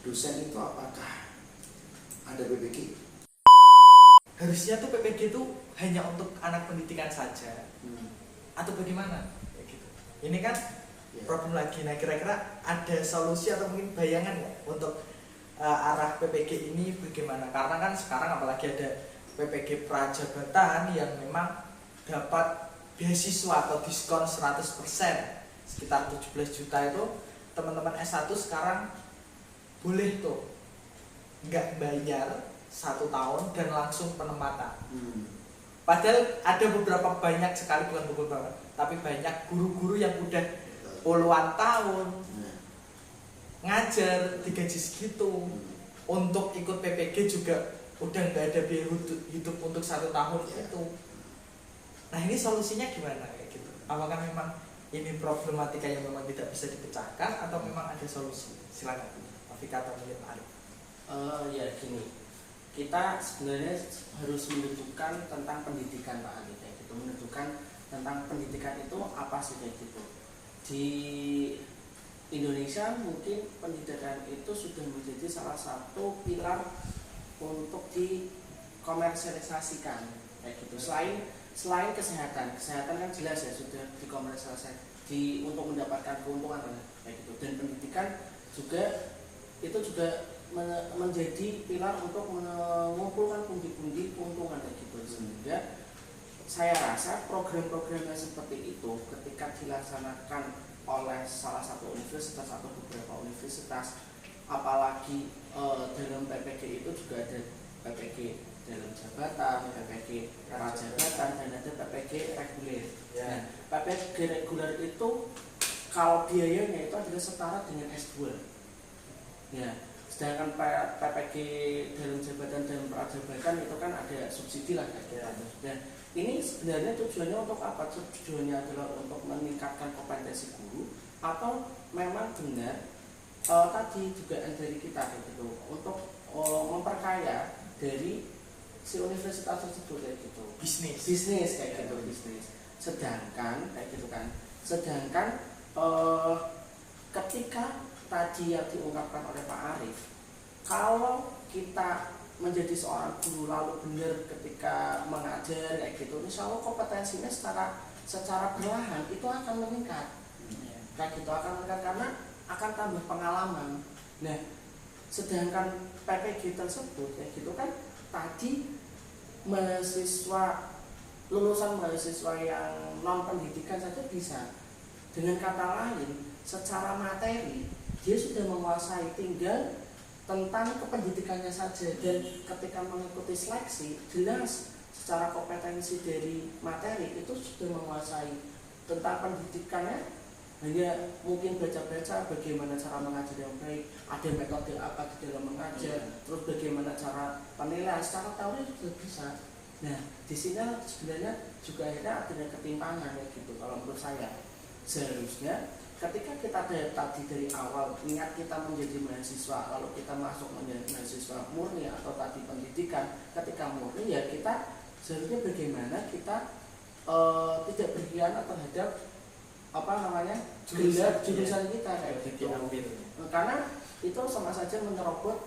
dosen itu apakah ada PPG? Harusnya tuh PPG itu hanya untuk anak pendidikan saja, atau bagaimana? Kayak gitu. Ini kan problem lagi. Nah, kira-kira ada solusi atau mungkin bayangan nggak untuk arah PPG ini bagaimana? Karena kan sekarang apalagi ada PPG prajabatan yang memang dapat beasiswa atau diskon 100%, sekitar 17 juta itu teman-teman S1 sekarang boleh tuh nggak bayar 1 tahun dan langsung penempatan. Padahal ada beberapa banyak sekali, bukan beberapa, tapi banyak guru-guru yang udah puluhan tahun ngajar digaji segitu. Untuk ikut PPG juga udah nggak ada biaya hidup untuk 1 tahun itu. Nah, ini solusinya gimana kayak gitu? Apakah memang ini problematika yang memang tidak bisa dipecahkan atau memang ada solusi? Silakan Afika atau mungkin Arif. Ya gini, kita sebenarnya harus menentukan tentang pendidikan Pak Ali kayak gitu, menentukan tentang pendidikan itu apa sih kayak gitu. Di Indonesia mungkin pendidikan itu sudah menjadi salah satu pilar untuk dikomersialisasikan kayak gitu. Selain kesehatan kan jelas ya sudah dikomersialisasikan untuk mendapatkan keuntungan kayak gitu. Dan pendidikan juga itu juga menjadi pilar untuk mengumpulkan pundi-pundi keuntungan kayak gitu. Sehingga saya rasa program-program yang seperti itu ketika dilaksanakan oleh salah satu universitas atau beberapa universitas, apalagi dalam PPG itu juga ada PPG dalam jabatan, PPG prajabatan, dan ada PPG reguler. Nah, PPG reguler itu kalau biayanya itu adalah setara dengan S2. Ya, sedangkan PPG dalam jabatan dan prajabatan itu kan ada subsidi lah kayak gitu. Dan ini sebenarnya tujuannya untuk apa? Tujuannya adalah untuk meningkatkan kompetensi guru atau memang benar tadi juga dari kita gitu untuk memperkaya dari si universitas tersebut kayak gitu. Bisnis kayak gitu, bisnis. Sedangkan kayak gitu kan. Sedangkan ketika tadi yang diungkapkan oleh Pak Arif, kalau kita menjadi seorang guru lalu benar ketika mengajar kayak gitu, insya Allah kompetensinya secara perlahan itu akan meningkat. Kayak gitu akan meningkat karena akan tambah pengalaman. Nah, sedangkan PPG tersebut kayak gitu kan tadi lulusan mahasiswa yang non pendidikan saja bisa. Dengan kata lain, secara materi dia sudah menguasai, tinggal tentang kependidikannya saja. Dan ketika mengikuti seleksi, jelas secara kompetensi dari materi itu sudah menguasai. Tentang pendidikannya hanya mungkin baca-baca bagaimana cara mengajar yang baik, ada metode apa di dalam mengajar, terus bagaimana cara penilaian, secara teori sudah bisa. Nah, di sini sebenarnya juga akhirnya ada ketimpangan ya gitu kalau menurut saya. Seharusnya ketika kita tadi dari awal niat kita menjadi mahasiswa, lalu kita masuk menjadi mahasiswa murni atau tadi pendidikan, ketika murni ya kita seharusnya bagaimana kita tidak berkhianat terhadap jurusan kita kayak gitu. Karena itu sama saja menyerobot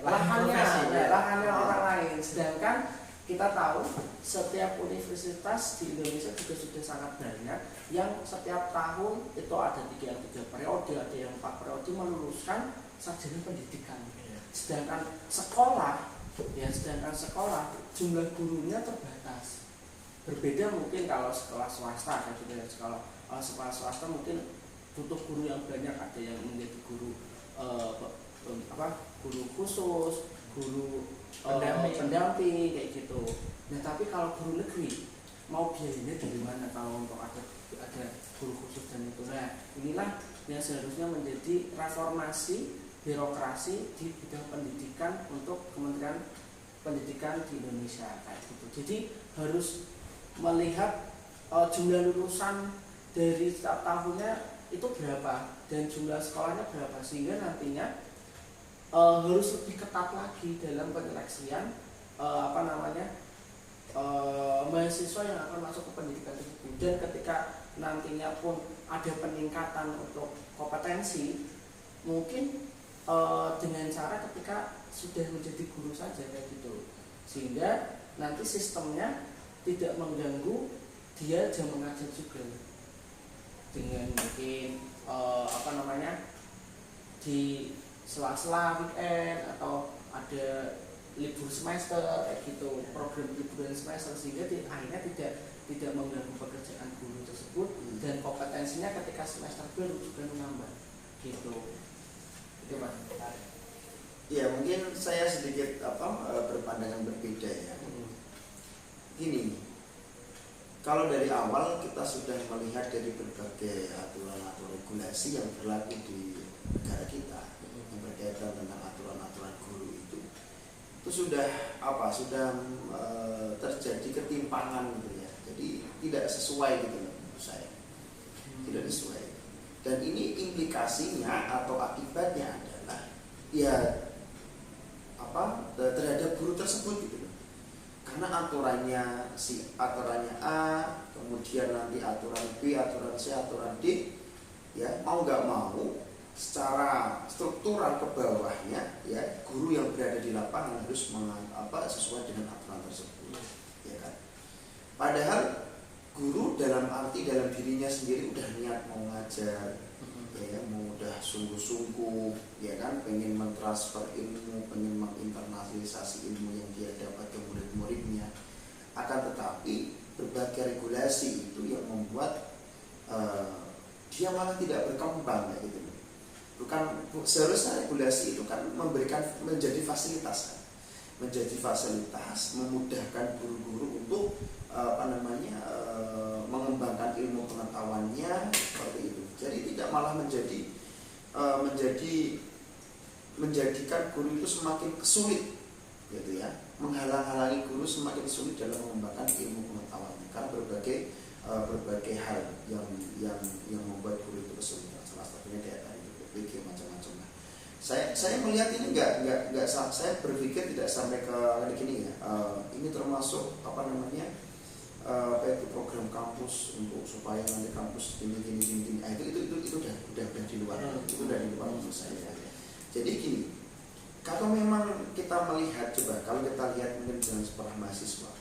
lahannya orang lain. Sedangkan kita tahu setiap universitas di Indonesia juga sudah sangat banyak yang setiap tahun itu ada 3 periode, ada yang 4 periode meluluskan sarjana pendidikan. Sedangkan sekolah jumlah gurunya terbatas. Berbeda mungkin kalau sekolah swasta kayak gitu ya. Kalau sekolah swasta mungkin butuh guru yang banyak, ada yang menjadi guru guru khusus, guru pendamping kayak gitu. Nah, tapi kalau guru negeri mau biayanya dari mana kalau untuk ada guru khusus dan itu. Nah, inilah yang seharusnya menjadi reformasi birokrasi di bidang pendidikan untuk Kementerian Pendidikan di Indonesia kayak gitu. Jadi harus melihat jumlah lulusan dari setiap tahunnya itu berapa dan jumlah sekolahnya berapa, sehingga nantinya harus lebih ketat lagi dalam penyeleksian mahasiswa yang akan masuk ke pendidikan tersebut. Dan ketika nantinya pun ada peningkatan untuk kompetensi, mungkin dengan cara ketika sudah menjadi guru saja kayak gitu, sehingga nanti sistemnya tidak mengganggu dia jam mengajar juga, dengan mungkin di sela-sela weekend atau ada libur semester kayak gitu, program liburan semester, sehingga akhirnya tidak mengganggu pekerjaan guru tersebut dan kompetensinya ketika semester baru juga menambah gitu. Itu Mas. Ya mungkin saya sedikit berpandangan berbeda ya. Gini, kalau dari awal kita sudah melihat dari berbagai aturan atau regulasi yang berlaku di negara kita yang berkaitan tentang aturan-aturan guru itu sudah terjadi ketimpangan gitu ya. Jadi tidak sesuai gitu menurut saya, tidak sesuai. Dan ini implikasinya atau akibatnya adalah ya terhadap guru tersebut gitu loh. Karena aturannya A, kemudian nanti aturan B, aturan C, aturan D, ya mau nggak mau secara struktural ke bawahnya ya guru yang berada di lapangan harus sesuai dengan aturan tersebut, ya kan. Padahal guru dalam dirinya sendiri udah niat mau ngajar, ya mau udah sungguh-sungguh, ya kan, pengen mentransfer ilmu, pengen menginternalisasi ilmu yang dia dapat ke murid-muridnya. Akan tetapi berbagai regulasi itu yang membuat dia malah tidak berkembang kayak gitu. Bukan seharusnya regulasi itu kan menjadi fasilitas kan? Menjadi fasilitas, memudahkan guru-guru untuk mengembangkan ilmu pengetahuannya seperti itu. Jadi tidak malah menjadikan guru itu semakin sulit, gitu ya, menghalang-halangi guru semakin sulit dalam mengembangkan ilmu pengetahuannya karena berbagai hal yang membuat guru itu kesulitan. Salah satunya kayak tadi PPG macam-macam. Nah, saya melihat ini nggak saya berpikir tidak sampai ke gini ya. Ini termasuk program kampus supaya nanti kampus gini. Itu udah di luar, itu udah di luar menurut saya. Jadi gini, kalau memang kita melihat, kalau kita lihat mungkin dengan sekolah mahasiswa,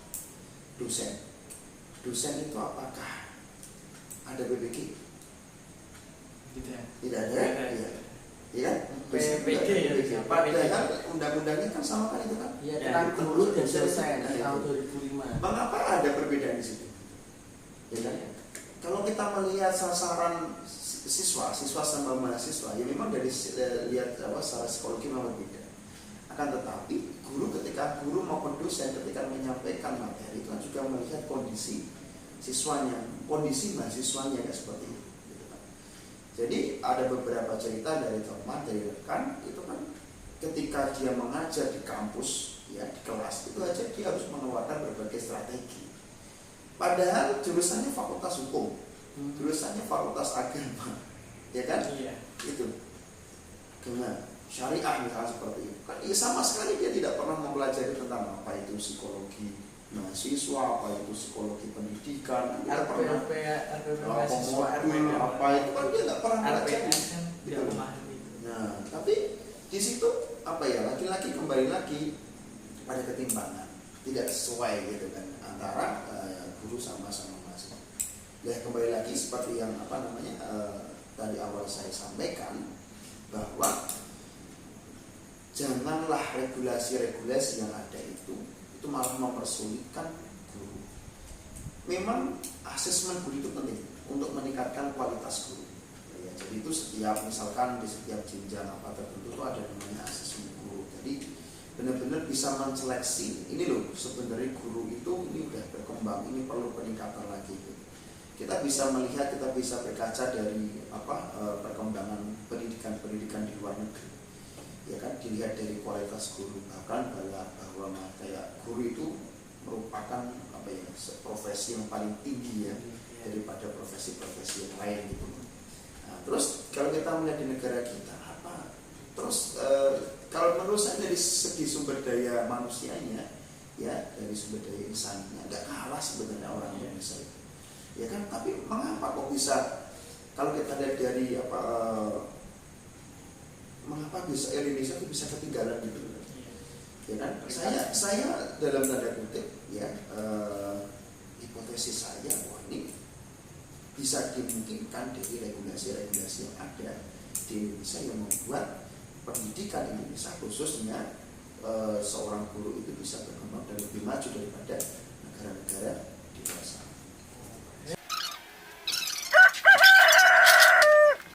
dosen itu apakah ada BPK? Tidak ada. Iya. PPG ya. Padahal undang-undangnya kan sama kan itu kan? Iya, tentang guru dan dosen dari tahun 2005. Mengapa ada perbedaan di situ? Ya kan? Kalau kita melihat sasaran siswa sama mahasiswa, ya memang dari lihat secara psikologi memang berbeda. Akan tetapi ketika guru maupun dosen ketika menyampaikan materi itu kan juga melihat kondisi siswanya, kondisi mahasiswanya ya seperti itu. Jadi ada beberapa cerita dari teman, dari rekan itu kan ketika dia mengajar di kampus ya di kelas itu aja dia harus mengeluarkan berbagai strategi. Padahal jurusannya fakultas hukum, jurusannya fakultas agama, ya kan? Iya. Itu dengan syariah misalnya seperti itu. Kan sama sekali dia tidak pernah mempelajari tentang apa itu psikologi mahasiswa, apa itu psikologi pendidikan, tidak pernah apa itu kan dia nggak pernah belajar. Nah, tapi di situ laki-laki kembali lagi pada ketimpangan, tidak sesuai gitu kan antara guru sama mahasiswa. Ya kembali lagi seperti yang tadi awal saya sampaikan bahwa janganlah regulasi-regulasi yang ada itu malah mempersulitkan guru. Memang asesmen guru itu penting untuk meningkatkan kualitas guru. Ya, jadi itu misalkan di setiap jenjang tertentu itu ada namanya asesmen guru. Jadi benar-benar bisa menseleksi ini loh sebenarnya guru itu ini udah berkembang, ini perlu peningkatan lagi. Kita bisa melihat, kita bisa berkaca dari perkembangan pendidikan di luar negeri. Ya kan, dilihat dari kualitas guru, bahkan bahwa kayak guru itu merupakan profesi yang paling tinggi ya daripada profesi-profesi yang lain gitu. Nah, terus kalau kita melihat di negara kita kalau menurut saya dari segi sumber daya manusianya ya, dari sumber daya insannya nggak kalah sebenarnya orang Indonesia itu, ya kan. Tapi mengapa kok bisa, kalau kita lihat dari mengapa bisa Indonesia itu bisa ketinggalan gitu, ya kan? Saya dalam tanda kutip ya, hipotesis saya bahwa ini bisa dimungkinkan dari regulasi-regulasi yang ada di Indonesia yang membuat pendidikan Indonesia khususnya seorang guru itu bisa berkembang dan lebih maju